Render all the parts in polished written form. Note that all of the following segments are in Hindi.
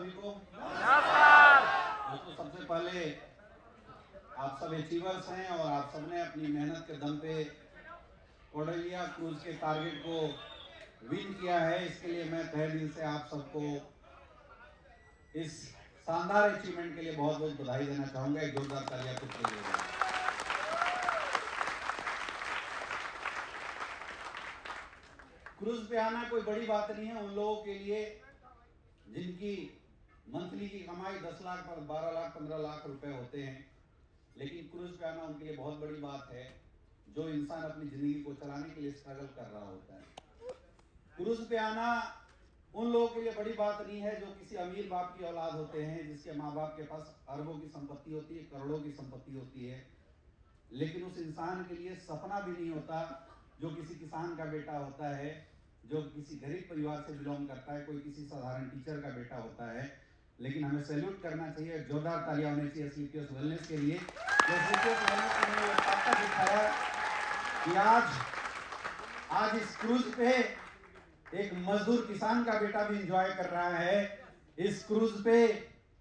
सभी को। नमस्कार। दोस्तों, सबसे पहले आप सब अचीवर्स हैं और आप सबने अपनी मेहनत के दम पे कोडालिया क्रूज के टारगेट को विन किया है। इसके लिए मैं तहे दिल से आप सबको इस शानदार अचीवमेंट के लिए बहुत बहुत बधाई देना चाहूंगा। एक जोरदार तालियां खुद के लिए। क्रूज पे आना कोई बड़ी बात नहीं है उन लोगों के लिए जिनकी मंथली की कमाई 10 लाख, 12 लाख, 15 लाख रुपए होते हैं, लेकिन क्रूज पे आना उनके लिए बहुत बड़ी बात है जो इंसान अपनी जिंदगी को चलाने के लिए स्ट्रगल कर रहा होता है। क्रूज पे आना उन लोगों के लिए बड़ी बात नहीं है जो किसी अमीर बाप की औलाद होते हैं, जिसके माँ बाप के पास अरबों की संपत्ति होती है, करोड़ों की संपत्ति होती है, लेकिन उस इंसान के लिए सपना भी नहीं होता जो किसी किसान का बेटा होता है, जो किसी गरीब परिवार से बिलोंग करता है, कोई किसी साधारण टीचर का बेटा होता है। लेकिन हमें सैल्यूट करना चाहिए, जोरदार तालियां होनी चाहिए एसलीपीएस वेलनेस के लिए। एसलीपीएस वेलनेस ने ये ताकत दिखाया कि आज इस क्रूज पे एक मजदूर किसान का बेटा भी एंजॉय कर रहा है। इस क्रूज पे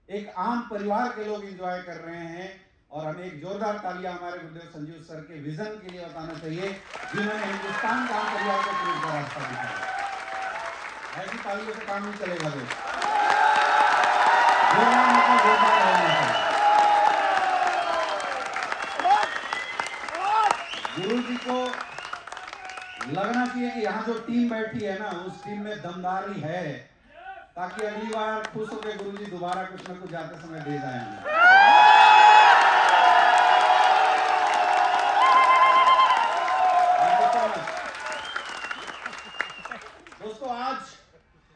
एक आम परिवार के लोग एंजॉय कर रहे हैं और हमें एक जोरदार तालियां हमारे गुरुदेव संजीव सर के विजन के लिए बताना चाहिए, जिन्होंने हिंदुस्तान का आम परिवार को क्रूज का रास्ता दिखाया। ऐसी तालियों से काम नहीं चलेगा दोस्त। गुरु जी को लगना चाहिए कि यहाँ जो टीम बैठी है ना, उस टीम में दमदारी है, ताकि अगली बार खुश होकर गुरु जी दोबारा कुछ न कुछ जाते समय दे जाएंगे। दोस्तों, आज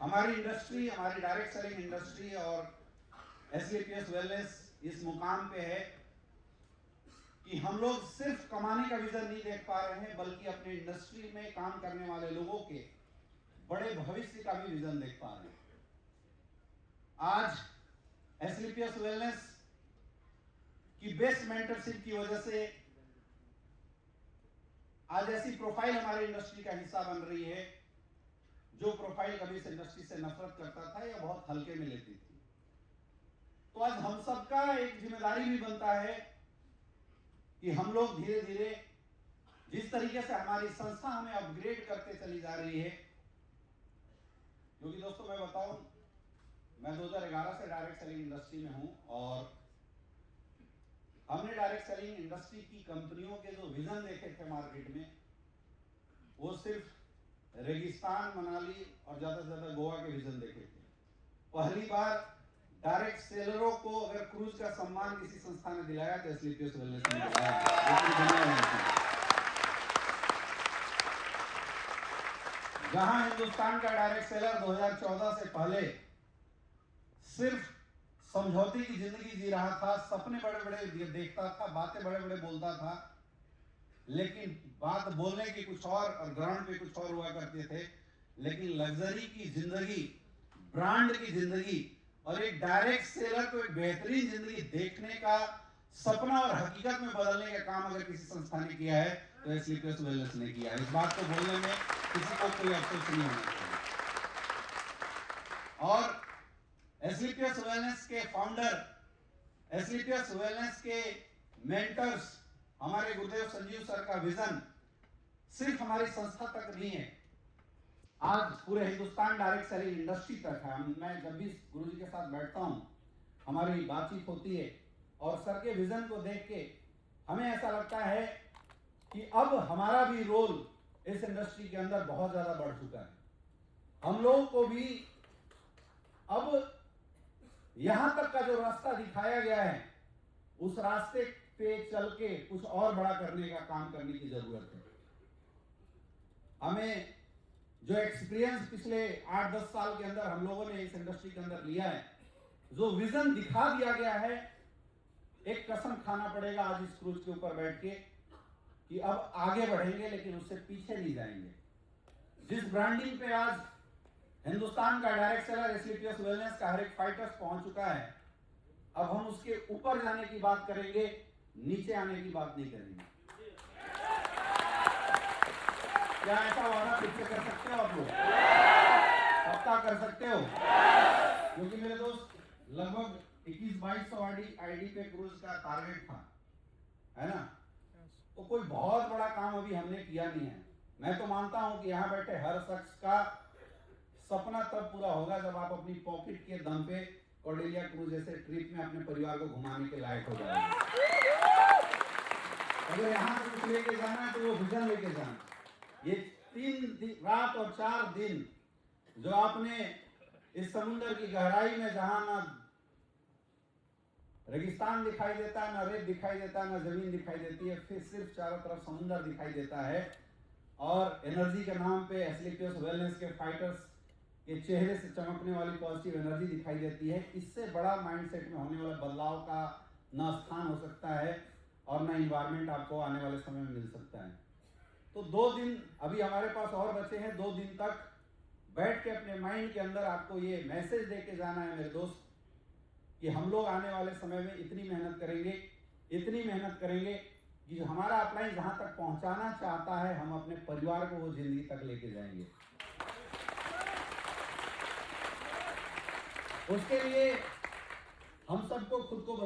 हमारी इंडस्ट्री, हमारी डायरेक्ट सेलिंग इंडस्ट्री और एसलीपीएस वेलनेस इस मुकाम पे है कि हम लोग सिर्फ कमाने का विजन नहीं देख पा रहे हैं, बल्कि अपनी इंडस्ट्री में काम करने वाले लोगों के बड़े भविष्य का भी विजन देख पा रहे हैं। आज एसलीपीएस वेलनेस की बेस्ट मेंटरशिप की वजह से आज ऐसी प्रोफाइल हमारी इंडस्ट्री का हिस्सा बन रही है जो प्रोफाइल कभी इस इंडस्ट्री से नफरत करता था या बहुत हल्के में लेती थी। तो आज हम सबका एक जिम्मेदारी भी बनता है कि हम लोग धीरे धीरे जिस तरीके से हमारी संस्था हमें अपग्रेड करते चली जा रही है, क्योंकि दोस्तों मैं बताऊं, मैं 2011 से डायरेक्ट सेलिंग इंडस्ट्री में हूं और हमने डायरेक्ट सेलिंग इंडस्ट्री की कंपनियों के जो विजन देखे थे मार्केट में, वो सिर्फ रेगिस्तान, मनाली और ज्यादा से ज्यादा गोवा के विजन देखे थे। पहली बार डायरेक्ट सेलरों को अगर क्रूज का सम्मान किसी संस्था ने दिलाया तो एसलीपीएस वेलनेस ने दिलाया। जहां हिंदुस्तान का डायरेक्ट सेलर 2014 से पहले सिर्फ समझौते की जिंदगी जी रहा था, सपने बड़े बड़े देखता था, बातें बड़े बड़े बोलता था, लेकिन बात बोलने की कुछ और ग्राउंड पे कुछ और हुआ करते थे। लेकिन लग्जरी की जिंदगी, ब्रांड की जिंदगी और एक डायरेक्ट सेलर को एक बेहतरीन जिंदगी देखने का सपना और हकीकत में बदलने का काम अगर किसी संस्था ने किया है तो एसलीपीएस वेलनेस ने किया है। इस बात को बोलने में किसी को कोई अफसोस नहीं होना चाहिए। और एसलीपीएस वेलनेस के फाउंडर, एसलीपीएस वेलनेस के मेंटर्स, हमारे गुरुदेव संजीव सर का विजन सिर्फ हमारी संस्था तक नहीं है, आज पूरे हिंदुस्तान डायरेक्ट सेलिंग इंडस्ट्री तक है। मैं जब भी गुरुजी के साथ बैठता हूं, हमारी बातचीत होती है और सर के विजन को देख के हमें ऐसा लगता है कि अब हमारा भी रोल इस इंडस्ट्री के अंदर बहुत ज्यादा बढ़ चुका है। हम लोगों को भी अब यहां तक का जो रास्ता दिखाया गया है, उस रास्ते पे चल के कुछ और बड़ा करने का काम करने की जरूरत है। हमें जो एक्सपीरियंस पिछले 8-10 साल के अंदर हम लोगों ने इस इंडस्ट्री के अंदर लिया है, जो विजन दिखा दिया गया है, एक कसम खाना पड़ेगा आज इस क्रूज के ऊपर बैठ के कि अब आगे बढ़ेंगे लेकिन उससे पीछे नहीं जाएंगे। जिस ब्रांडिंग पे आज हिंदुस्तान का डायरेक्ट सेलर एसलीपीएस वेलनेस का हर एक फाइटर्स पहुंच चुका है, अब हम उसके ऊपर जाने की बात करेंगे, नीचे आने की बात नहीं करेंगे। क्या ऐसा वादा फिर कर सकते हो आप लोग? पक्का कर सकते हो? क्योंकि मेरे दोस्त, लगभग 21-2200 आईडी पे क्रूज का टारगेट था, है ना। तो कोई बहुत बड़ा काम अभी हमने किया नहीं है। मैं तो मानता हूं कि यहाँ बैठे हर शख्स का सपना तब पूरा होगा जब आप अपनी पॉकेट के दम पे कॉर्डेलिया क्रूज जैसे ट्रिप में अपने परिवार को घुमाने के लायक हो जाएंगे। अगर यहाँ से कुछ लेके जाना है तो वो विजन लेके जाना। ये 3 रात और 4 दिन जो आपने इस समुद्र की गहराई में, जहां ना रेगिस्तान दिखाई देता है, ना रेत दिखाई देता है, ना जमीन दिखाई देती है, फिर सिर्फ चारों तरफ समुद्र दिखाई देता है, और एनर्जी के नाम पे एस्क्लेपियस वेलनेस के फाइटर्स के चेहरे से चमकने वाली पॉजिटिव एनर्जी दिखाई देती है। इससे बड़ा माइंडसेट में होने वाला बदलाव का ना स्थान हो सकता है और ना इन्वायरमेंट आपको आने वाले समय में मिल सकता है। तो 2 दिन अभी हमारे पास और बचे हैं। 2 दिन तक बैठ के अपने माइंड के अंदर आपको ये मैसेज देके जाना है मेरे दोस्त, कि हम लोग आने वाले समय में इतनी मेहनत करेंगे कि हमारा अपलाइन जहां तक पहुंचाना चाहता है, हम अपने परिवार को वो जिंदगी तक लेके जाएंगे। उसके लिए हम सबको खुद को